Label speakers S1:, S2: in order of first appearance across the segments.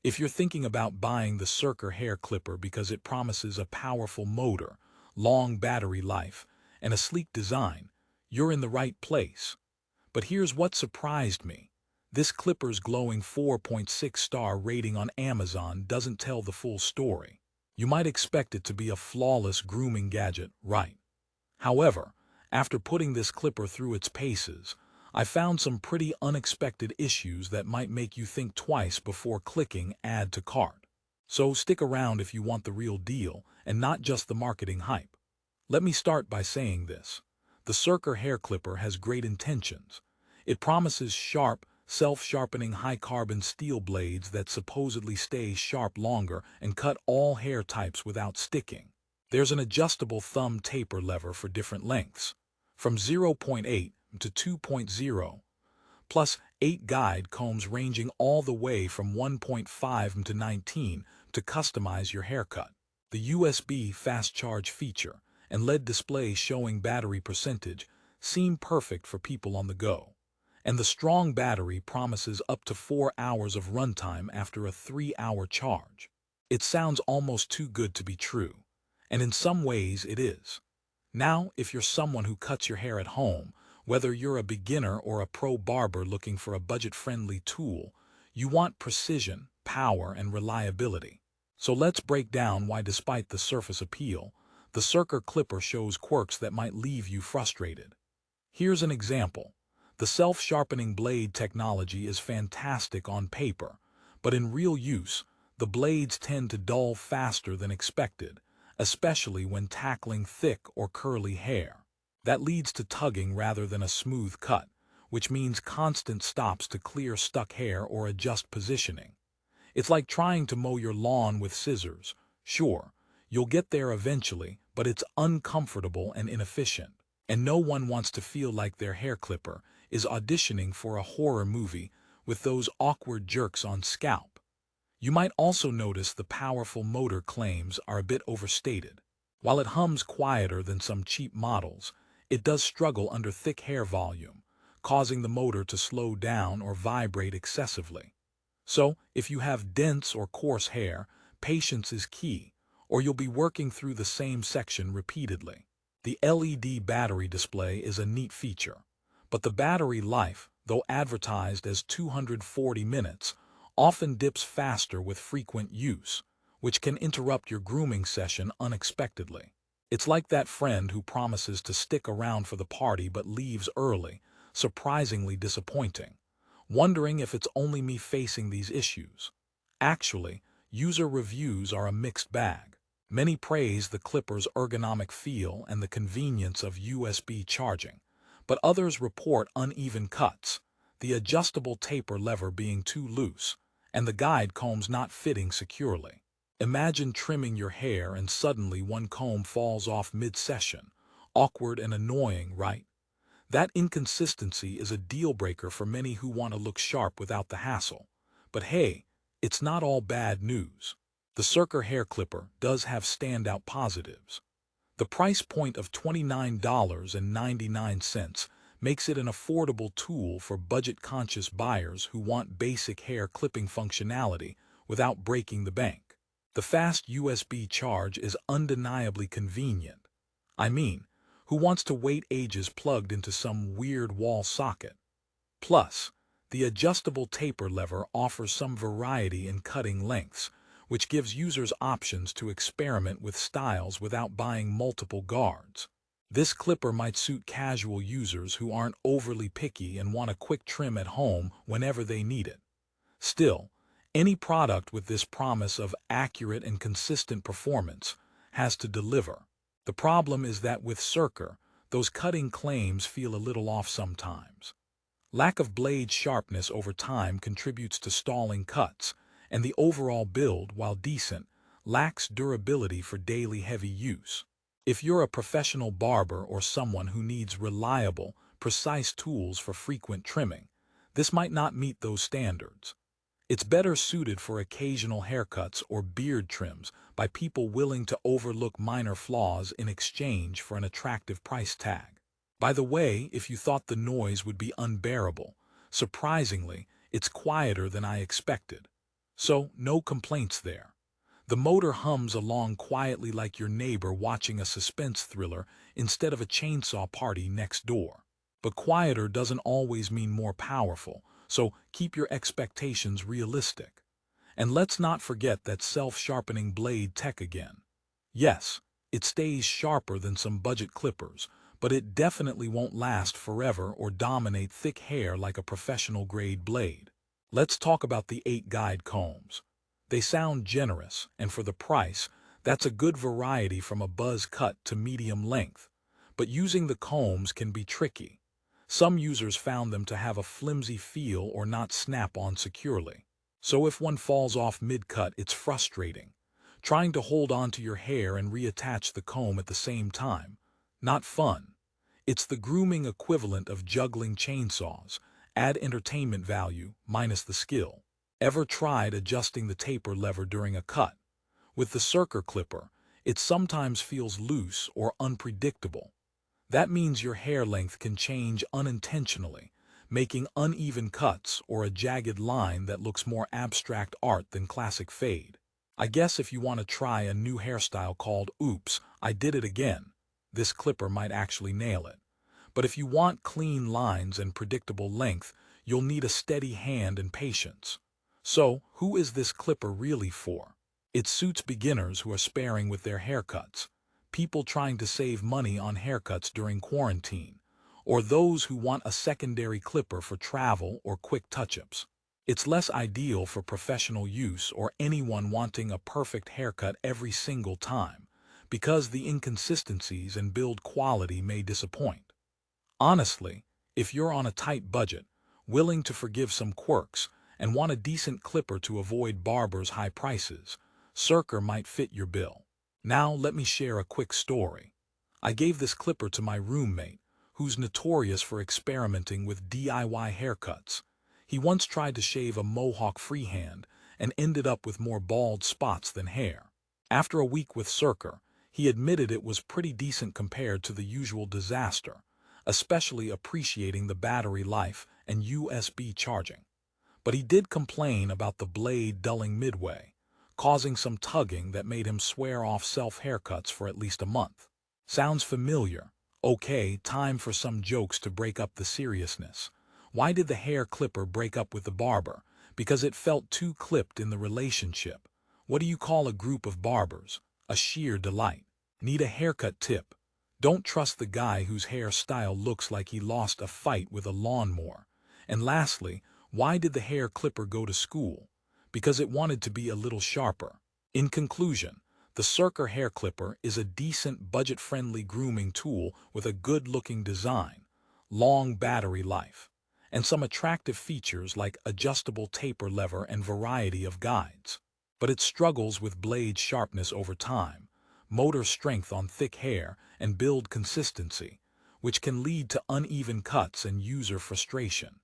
S1: If you're thinking about buying the Surker Hair Clipper because it promises a powerful motor, long battery life, and a sleek design, you're in the right place. But here's what surprised me. This clipper's glowing 4.6-star rating on Amazon doesn't tell the full story. You might expect it to be a flawless grooming gadget, right? However, after putting this clipper through its paces, I found some pretty unexpected issues that might make you think twice before clicking Add to Cart. So stick around if you want the real deal and not just the marketing hype. Let me start by saying this. The Surker Hair Clipper has great intentions. It promises sharp, self-sharpening high-carbon steel blades that supposedly stay sharp longer and cut all hair types without sticking. There's an adjustable thumb taper lever for different lengths, from 0.8 to 2.0, plus 8 guide combs ranging all the way from 1.5 to 19 to customize your haircut. The USB fast charge feature and LED display showing battery percentage seem perfect for people on the go. And the strong battery promises up to 4 hours of runtime after a 3-hour charge. It sounds almost too good to be true, and in some ways it is. Now, if you're someone who cuts your hair at home, whether you're a beginner or a pro barber looking for a budget-friendly tool, you want precision, power, and reliability. So let's break down why, despite the surface appeal, the Surker Clipper shows quirks that might leave you frustrated. Here's an example. The self-sharpening blade technology is fantastic on paper, but in real use, the blades tend to dull faster than expected, especially when tackling thick or curly hair. That leads to tugging rather than a smooth cut, which means constant stops to clear stuck hair or adjust positioning. It's like trying to mow your lawn with scissors. Sure, you'll get there eventually, but it's uncomfortable and inefficient. And no one wants to feel like their hair clipper is auditioning for a horror movie with those awkward jerks on scalp. You might also notice the powerful motor claims are a bit overstated. While it hums quieter than some cheap models, it does struggle under thick hair volume, causing the motor to slow down or vibrate excessively. So, if you have dense or coarse hair, patience is key, or you'll be working through the same section repeatedly. The LED battery display is a neat feature, but the battery life, though advertised as 240 minutes, often dips faster with frequent use, which can interrupt your grooming session unexpectedly. It's like that friend who promises to stick around for the party but leaves early, surprisingly disappointing. Wondering if it's only me facing these issues. Actually, user reviews are a mixed bag. Many praise the clipper's ergonomic feel and the convenience of USB charging, but others report uneven cuts, the adjustable taper lever being too loose, and the guide combs not fitting securely. Imagine trimming your hair and suddenly one comb falls off mid-session. Awkward and annoying, right? That inconsistency is a deal-breaker for many who want to look sharp without the hassle. But hey, it's not all bad news. The Surker Hair Clipper does have standout positives. The price point of $29.99 makes it an affordable tool for budget-conscious buyers who want basic hair clipping functionality without breaking the bank. The fast USB charge is undeniably convenient. I mean, who wants to wait ages plugged into some weird wall socket? Plus, the adjustable taper lever offers some variety in cutting lengths, which gives users options to experiment with styles without buying multiple guards. This clipper might suit casual users who aren't overly picky and want a quick trim at home whenever they need it. Still, any product with this promise of accurate and consistent performance has to deliver. The problem is that with Surker, those cutting claims feel a little off sometimes. Lack of blade sharpness over time contributes to stalling cuts, and the overall build, while decent, lacks durability for daily heavy use. If you're a professional barber or someone who needs reliable, precise tools for frequent trimming, this might not meet those standards. It's better suited for occasional haircuts or beard trims by people willing to overlook minor flaws in exchange for an attractive price tag. By the way, if you thought the noise would be unbearable, surprisingly, it's quieter than I expected. So, no complaints there. The motor hums along quietly like your neighbor watching a suspense thriller instead of a chainsaw party next door. But quieter doesn't always mean more powerful, so keep your expectations realistic. And let's not forget that self-sharpening blade tech again. Yes, it stays sharper than some budget clippers, but it definitely won't last forever or dominate thick hair like a professional-grade blade. Let's talk about the 8-guide combs. They sound generous, and for the price, that's a good variety from a buzz cut to medium length. But using the combs can be tricky. Some users found them to have a flimsy feel or not snap on securely. So if one falls off mid-cut, it's frustrating. Trying to hold on to your hair and reattach the comb at the same time. Not fun. It's the grooming equivalent of juggling chainsaws. Add entertainment value, minus the skill. Ever tried adjusting the taper lever during a cut? With the Surker clipper, it sometimes feels loose or unpredictable. That means your hair length can change unintentionally, making uneven cuts or a jagged line that looks more abstract art than classic fade. I guess if you want to try a new hairstyle called "Oops, I did it again," this clipper might actually nail it. But if you want clean lines and predictable length, you'll need a steady hand and patience. So, who is this clipper really for? It suits beginners who are sparing with their haircuts, people trying to save money on haircuts during quarantine, or those who want a secondary clipper for travel or quick touch-ups. It's less ideal for professional use or anyone wanting a perfect haircut every single time, because the inconsistencies and build quality may disappoint. Honestly, if you're on a tight budget, willing to forgive some quirks, and want a decent clipper to avoid barbers' high prices, Surker might fit your bill. Now let me share a quick story. I gave this clipper to my roommate, who's notorious for experimenting with DIY haircuts. He once tried to shave a mohawk freehand and ended up with more bald spots than hair. After a week with Surker, he admitted it was pretty decent compared to the usual disaster, especially appreciating the battery life and USB charging. But he did complain about the blade dulling midway, causing some tugging that made him swear off self-haircuts for at least a month. Sounds familiar? Okay, time for some jokes to break up the seriousness. Why did the hair clipper break up with the barber? Because it felt too clipped in the relationship. What do you call a group of barbers? A sheer delight. Need a haircut tip? Don't trust the guy whose hairstyle looks like he lost a fight with a lawnmower. And lastly, why did the hair clipper go to school? Because it wanted to be a little sharper. In conclusion, the Surker Hair Clipper is a decent budget-friendly grooming tool with a good-looking design, long battery life, and some attractive features like adjustable taper lever and variety of guides. But it struggles with blade sharpness over time, motor strength on thick hair, and build consistency, which can lead to uneven cuts and user frustration.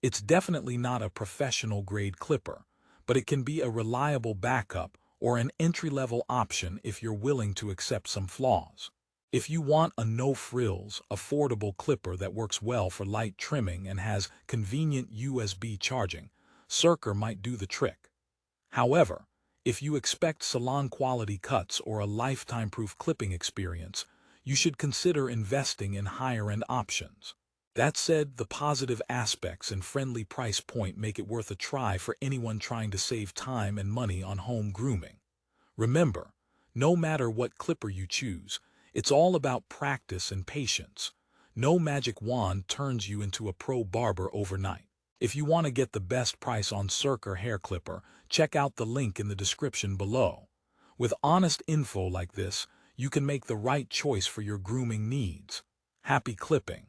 S1: It's definitely not a professional-grade clipper, but it can be a reliable backup or an entry-level option if you're willing to accept some flaws. If you want a no-frills, affordable clipper that works well for light trimming and has convenient USB charging, Surker might do the trick. However, if you expect salon-quality cuts or a lifetime-proof clipping experience, you should consider investing in higher-end options. That said, the positive aspects and friendly price point make it worth a try for anyone trying to save time and money on home grooming. Remember, no matter what clipper you choose, it's all about practice and patience. No magic wand turns you into a pro barber overnight. If you want to get the best price on Surker Hair Clipper, check out the link in the description below. With honest info like this, you can make the right choice for your grooming needs. Happy clipping!